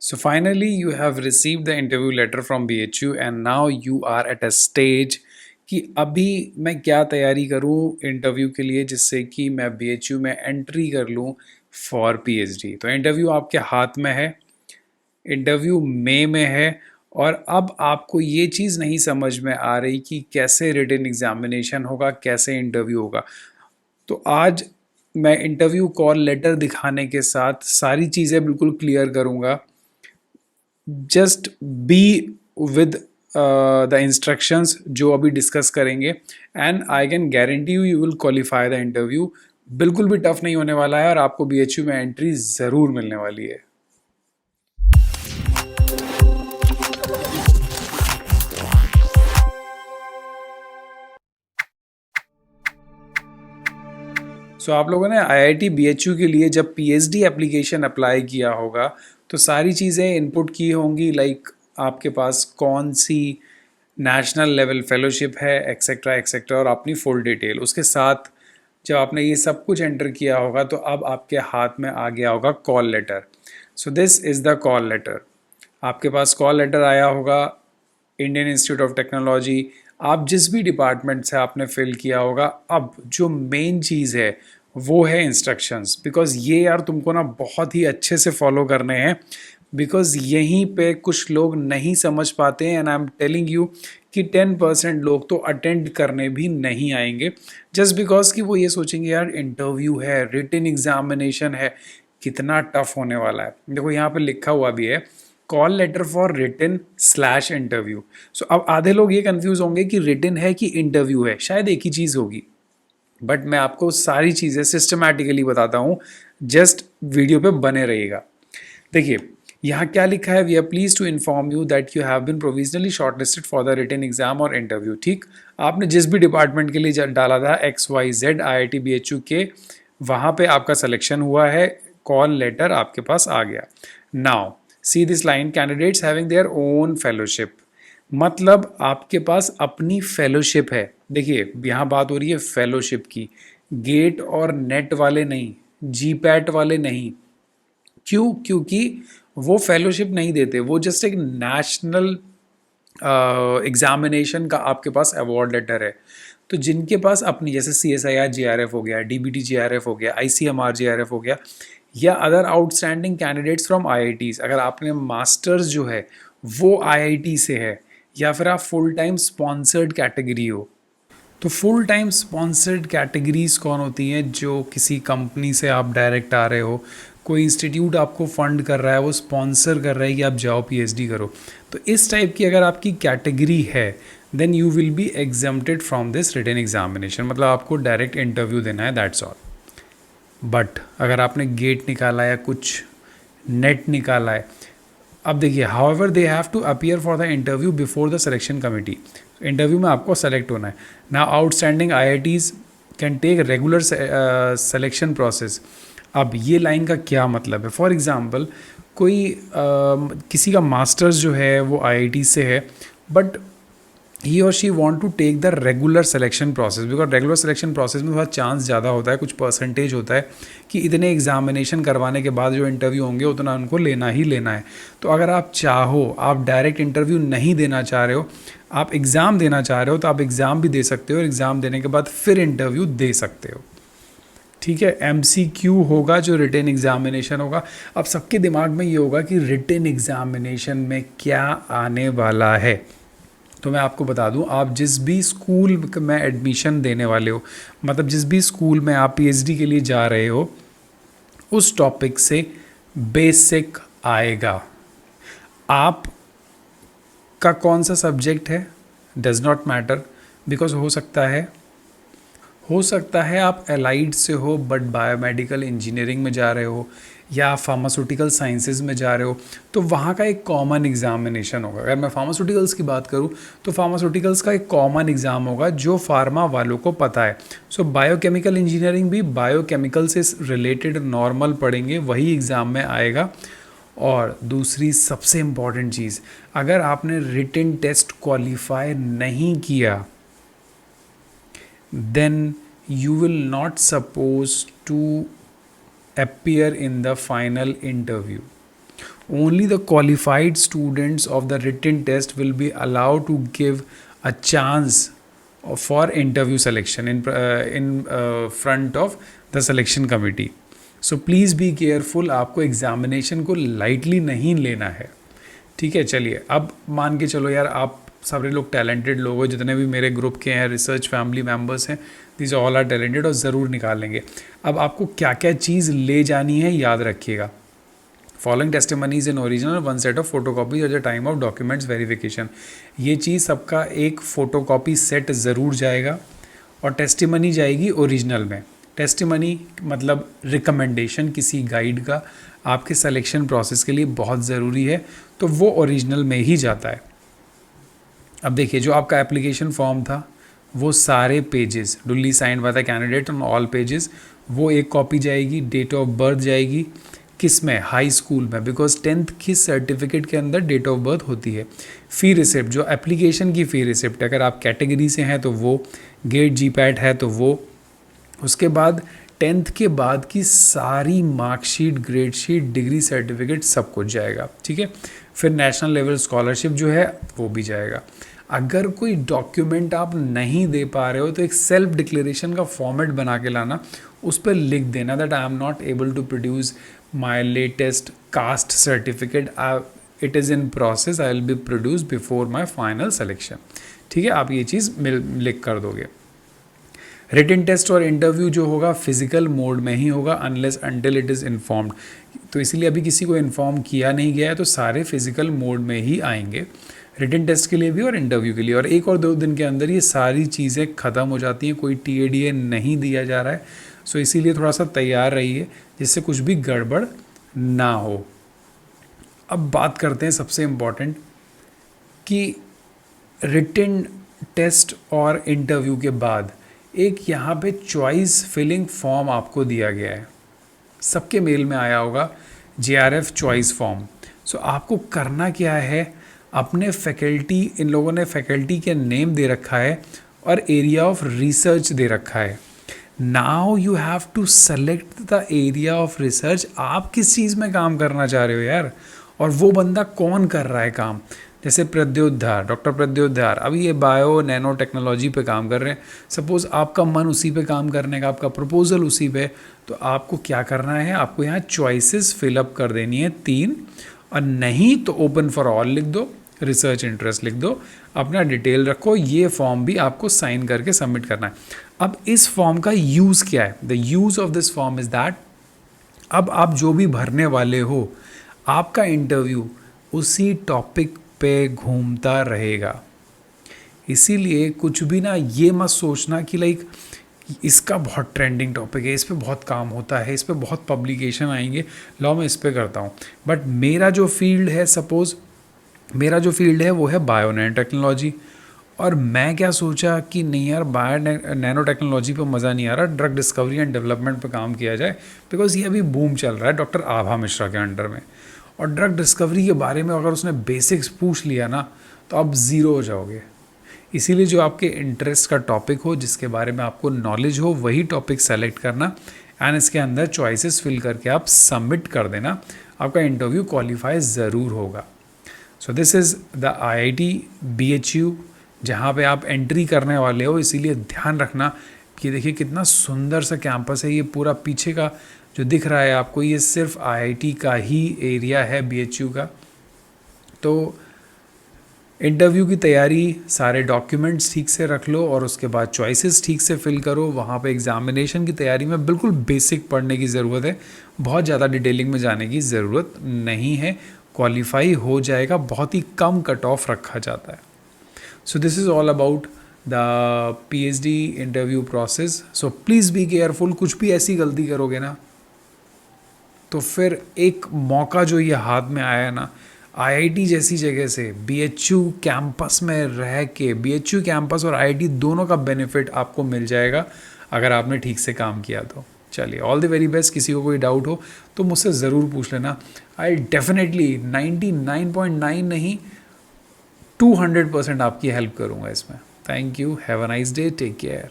So finally, you have received the interview letter from BHU and now you are at a stage कि अभी मैं क्या तैयारी करूं इंटरव्यू के लिए जिससे कि मैं BHU में एंट्री कर लूं फॉर PhD। तो इंटरव्यू आपके हाथ में है, इंटरव्यू मई में है और अब आपको ये चीज़ नहीं समझ में आ रही कि कैसे रिटन एग्जामिनेशन होगा, कैसे इंटरव्यू होगा। तो आज मैं इंटरव्यू कॉल लेटर दिखाने के साथ सारी चीज़ें बिल्कुल क्लियर करूँगा। Just be with the instructions जो अभी डिस्कस करेंगे and I can guarantee you you will qualify the interview. बिल्कुल भी टफ नहीं होने वाला है और आपको BHU में एंट्री ज़रूर मिलने वाली है। सो आप लोगों ने IIT BHU के लिए जब PhD एप्लीकेशन अप्लाई किया होगा तो सारी चीज़ें इनपुट की होंगी, लाइक आपके पास कौन सी नेशनल लेवल फेलोशिप है एक्सेट्रा एक्सेट्रा और अपनी फुल डिटेल। उसके साथ जब आपने ये सब कुछ एंटर किया होगा तो अब आपके हाथ में आ गया होगा call letter. So this is the call letter. आपके पास कॉल लेटर आया होगा इंडियन इंस्टीट्यूट ऑफ टेक्नोलॉजी, आप जिस भी डिपार्टमेंट से आपने फिल किया होगा। अब जो मेन चीज़ है वो है इंस्ट्रक्शंस, बिकॉज ये यार तुमको ना बहुत ही अच्छे से फॉलो करने हैं, बिकॉज यहीं पे कुछ लोग नहीं समझ पाते हैं and I am telling you कि 10% लोग तो अटेंड करने भी नहीं आएंगे जस्ट बिकॉज कि वो ये सोचेंगे यार इंटरव्यू है, रिटन एग्जामिनेशन है, कितना टफ होने वाला है। देखो यहाँ पे लिखा हुआ भी है call letter for written slash interview. So अब आधे लोग ये कंफ्यूज होंगे कि रिटन है कि इंटरव्यू है, शायद एक ही चीज़ होगी, बट मैं आपको सारी चीज़ें सिस्टमैटिकली बताता हूँ। जस्ट वीडियो पे बने रहिएगा। देखिए यहाँ क्या लिखा है, we are please to inform you that you have been provisionally shortlisted for the written exam और इंटरव्यू। ठीक, आपने जिस भी डिपार्टमेंट के लिए डाला था XYZ IIT BHU के, वहाँ पे आपका सिलेक्शन हुआ है, कॉल लेटर आपके पास आ गया। Now see this line, candidates having their own fellowship, मतलब आपके पास अपनी फेलोशिप है। देखिए यहाँ बात हो रही है फेलोशिप की, गेट और नेट वाले नहीं, GPAT वाले नहीं। क्यों? क्योंकि वो फेलोशिप नहीं देते, वो जस्ट एक नेशनल एग्जामिनेशन का आपके पास अवार्ड लेटर है। तो जिनके पास अपनी जैसे CSIR GRF हो गया, DBT GRF हो गया, ICMR GRF हो गया, या other outstanding candidates from IITs, अगर आपने मास्टर्स जो है वो IIT से है, या फिर आप फुल टाइम स्पॉन्सर्ड कैटेगरी हो। तो फुल टाइम स्पॉन्सर्ड कैटेगरीज कौन होती हैं? जो किसी कंपनी से आप डायरेक्ट आ रहे हो, कोई इंस्टीट्यूट आपको फंड कर रहा है, वो स्पॉन्सर कर रहा है कि आप जाओ PhD करो। तो इस टाइप की अगर आपकी कैटेगरी है then you will be exempted from this written examination, मतलब आपको डायरेक्ट इंटरव्यू देना है, दैट्स ऑल। बट अगर आपने गेट निकाला है, कुछ नेट निकाला है, अब देखिए however they have to appear for the interview before the selection committee. Interview में आपको सेलेक्ट होना है ना। Outstanding IITs can take regular selection process. अब ये लाइन का क्या मतलब है? फॉर एग्जांपल कोई किसी का मास्टर्स जो है वो IIT से है, बट ही और she want to take the regular selection process, because regular selection process में थोड़ा चांस ज़्यादा होता है, कुछ परसेंटेज होता है कि इतने एग्जामिनेशन करवाने के बाद जो इंटरव्यू होंगे उतना उनको लेना ही लेना है। तो अगर आप चाहो, आप डायरेक्ट इंटरव्यू नहीं देना चाह रहे हो, आप एग्ज़ाम देना चाह रहे हो, तो आप एग्ज़ाम भी दे सकते हो, एग्ज़ाम देने के बाद फिर इंटरव्यू दे सकते हो। ठीक है, MCQ होगा जो रिटन एग्जामिनेशन होगा। अब सबके दिमाग में ये होगा कि रिटन एग्जामिनेशन में क्या आने वाला है। तो मैं आपको बता दूं, आप जिस भी स्कूल में एडमिशन देने वाले हो, मतलब जिस भी स्कूल में आप PhD के लिए जा रहे हो, उस टॉपिक से बेसिक आएगा। आप का कौन सा सब्जेक्ट है डज नॉट मैटर, बिकॉज हो सकता है आप एलाइड से हो बट बायोमेडिकल इंजीनियरिंग में जा रहे हो या फार्मास्यूटिकल साइंसेज में जा रहे हो, तो वहाँ का एक कॉमन एग्जामिनेशन होगा। अगर मैं फार्मास्यूटिकल्स की बात करूँ तो फार्मास्यूटिकल्स का एक कॉमन एग्ज़ाम होगा जो फार्मा वालों को पता है। सो बायोकेमिकल इंजीनियरिंग भी बायोकेमिकल से रिलेटेड नॉर्मल पढ़ेंगे, वही एग्ज़ाम में आएगा। और दूसरी सबसे इम्पॉर्टेंट चीज़, अगर आपने रिटन टेस्ट क्वालिफाई नहीं किया then you will not supposed to appear in the final interview। only the qualified students of the written test will be allowed to give a chance for interview selection in front of the selection committee. So please be careful, आपको examination को lightly नहीं लेना है, ठीक है। चलिए अब मान के चलो यार, आप सारे लोग टैलेंटेड लोग हो, जितने भी मेरे ग्रुप के हैं, रिसर्च फैमिली मेम्बर्स हैं, दिस ऑल आर टैलेंटेड और ज़रूर निकालेंगे। अब आपको क्या क्या चीज़ ले जानी है याद रखिएगा। Following testimonies in original, one set of photocopies at the time of documents verification. ये चीज़ सबका एक फ़ोटोकॉपी सेट ज़रूर जाएगा और टेस्टिमनी जाएगी ओरिजिनल में। टेस्टिमनी मतलब रिकमेंडेशन किसी गाइड का आपके सिलेक्शन प्रोसेस के लिए बहुत ज़रूरी है, तो वो ओरिजिनल में ही जाता है। अब देखिए, जो आपका एप्लीकेशन फॉर्म था वो सारे pages duly signed by the candidate on all pages, वो एक कॉपी जाएगी। डेट ऑफ बर्थ जाएगी किस में, हाई स्कूल में, बिकॉज 10th की सर्टिफिकेट के अंदर डेट ऑफ बर्थ होती है। फ़ी रिसिप्ट, जो एप्लीकेशन की फ़ी रिसिप्ट, अगर आप कैटेगरी से हैं तो वो, गेट जीपैट है तो वो। उसके बाद 10th के बाद की सारी marksheet, grade sheet, degree certificate सब कुछ जाएगा, ठीक है। फिर नेशनल लेवल स्कॉलरशिप जो है वो भी जाएगा। अगर कोई डॉक्यूमेंट आप नहीं दे पा रहे हो तो एक सेल्फ डिक्लेरेशन का फॉर्मेट बना के लाना, उस पर लिख देना that I am not able to produce my latest caste certificate, it is in process, I will be produce before my final selection, ठीक है। आप ये चीज़ लिख कर दोगे। रिटन टेस्ट और इंटरव्यू जो होगा फिजिकल मोड में ही होगा unless until it is informed, तो इसीलिए अभी किसी को इन्फॉर्म किया नहीं गया है, तो सारे फिजिकल मोड में ही आएंगे, रिटन टेस्ट के लिए भी और इंटरव्यू के लिए। और 1 और 2 दिन के अंदर ये सारी चीज़ें ख़त्म हो जाती हैं, कोई TADA नहीं दिया जा रहा है, सो इसीलिए थोड़ा सा तैयार रहिए जिससे कुछ भी गड़बड़ ना हो। अब बात करते हैं सबसे इम्पॉर्टेंट कि रिटन टेस्ट और इंटरव्यू के बाद एक यहाँ पे चॉइस फिलिंग फॉर्म आपको दिया गया है, सबके मेल में आया होगा, JRF चॉइस फॉर्म। सो आपको करना क्या है, अपने फैकल्टी, इन लोगों ने फैकल्टी के नेम दे रखा है और एरिया ऑफ रिसर्च दे रखा है। Now you have to select the area of research, आप किस चीज़ में काम करना चाह रहे हो यार, और वो बंदा कौन कर रहा है काम। जैसे प्रद्योद्धार, डॉक्टर प्रद्योद्धार अभी ये बायो नैनो टेक्नोलॉजी पे काम कर रहे हैं, सपोज़ आपका मन उसी पे काम करने का, आपका प्रपोजल उसी पे, तो आपको क्या करना है, आपको यहाँ चॉइसेस फिलअप कर देनी है 3, और नहीं तो ओपन फॉर ऑल लिख दो, रिसर्च इंटरेस्ट लिख दो, अपना डिटेल रखो, ये फॉर्म भी आपको साइन करके सबमिट करना है। अब इस फॉर्म का यूज़ क्या है, the use of this form is that अब आप जो भी भरने वाले हो, आपका इंटरव्यू उसी टॉपिक पे घूमता रहेगा। इसीलिए कुछ भी ना ये मत सोचना कि लाइक इसका बहुत ट्रेंडिंग टॉपिक है, इस पे बहुत काम होता है, इस पे बहुत पब्लिकेशन आएंगे, लो मैं इस पे करता हूँ। बट मेरा जो फील्ड है, सपोज़ मेरा जो फील्ड है वो है बायो नैनो टेक्नोलॉजी, और मैं क्या सोचा कि नहीं यार बायो नैनो टेक्नोलॉजी पे मज़ा नहीं आ रहा, ड्रग डिस्कवरी एंड डेवलपमेंट पे काम किया जाए, बिकॉज ये अभी बूम चल रहा है डॉक्टर आभा मिश्रा के अंडर में। और ड्रग डिस्कवरी के बारे में अगर उसने बेसिक्स पूछ लिया ना तो आप ज़ीरो हो जाओगे। इसीलिए जो आपके इंटरेस्ट का टॉपिक हो, जिसके बारे में आपको नॉलेज हो, वही टॉपिक सेलेक्ट करना एंड इसके अंदर चॉइसेस फिल करके आप सबमिट कर देना, आपका इंटरव्यू क्वालिफाई ज़रूर होगा। सो this is the IIT BHU जहाँ पे आप एंट्री करने वाले हो, इसीलिए ध्यान रखना कि देखिए कितना सुंदर सा कैंपस है। ये पूरा पीछे का जो दिख रहा है आपको, ये सिर्फ IIT का ही एरिया है BHU का। तो इंटरव्यू की तैयारी, सारे डॉक्यूमेंट्स ठीक से रख लो और उसके बाद चॉइसेस ठीक से फिल करो। वहाँ पे एग्जामिनेशन की तैयारी में बिल्कुल बेसिक पढ़ने की ज़रूरत है, बहुत ज़्यादा डिटेलिंग में जाने की ज़रूरत नहीं है, क्वालिफाई हो जाएगा, बहुत ही कम कट ऑफ रखा जाता है। So this is all about the PhD interview process. So please be careful, कुछ भी ऐसी गलती करोगे ना तो फिर एक मौका जो ये हाथ में आया ना, IIT जैसी जगह से BHU कैंपस में रह के, BHU कैंपस और IIT दोनों का बेनिफिट आपको मिल जाएगा अगर आपने ठीक से काम किया तो। चलिए, ऑल द वेरी बेस्ट। किसी को कोई डाउट हो तो मुझसे ज़रूर पूछ लेना। आई डेफिनेटली 99.9 नहीं 200% आपकी हेल्प करूँगा इसमें। Thank you, have a nice day, take care.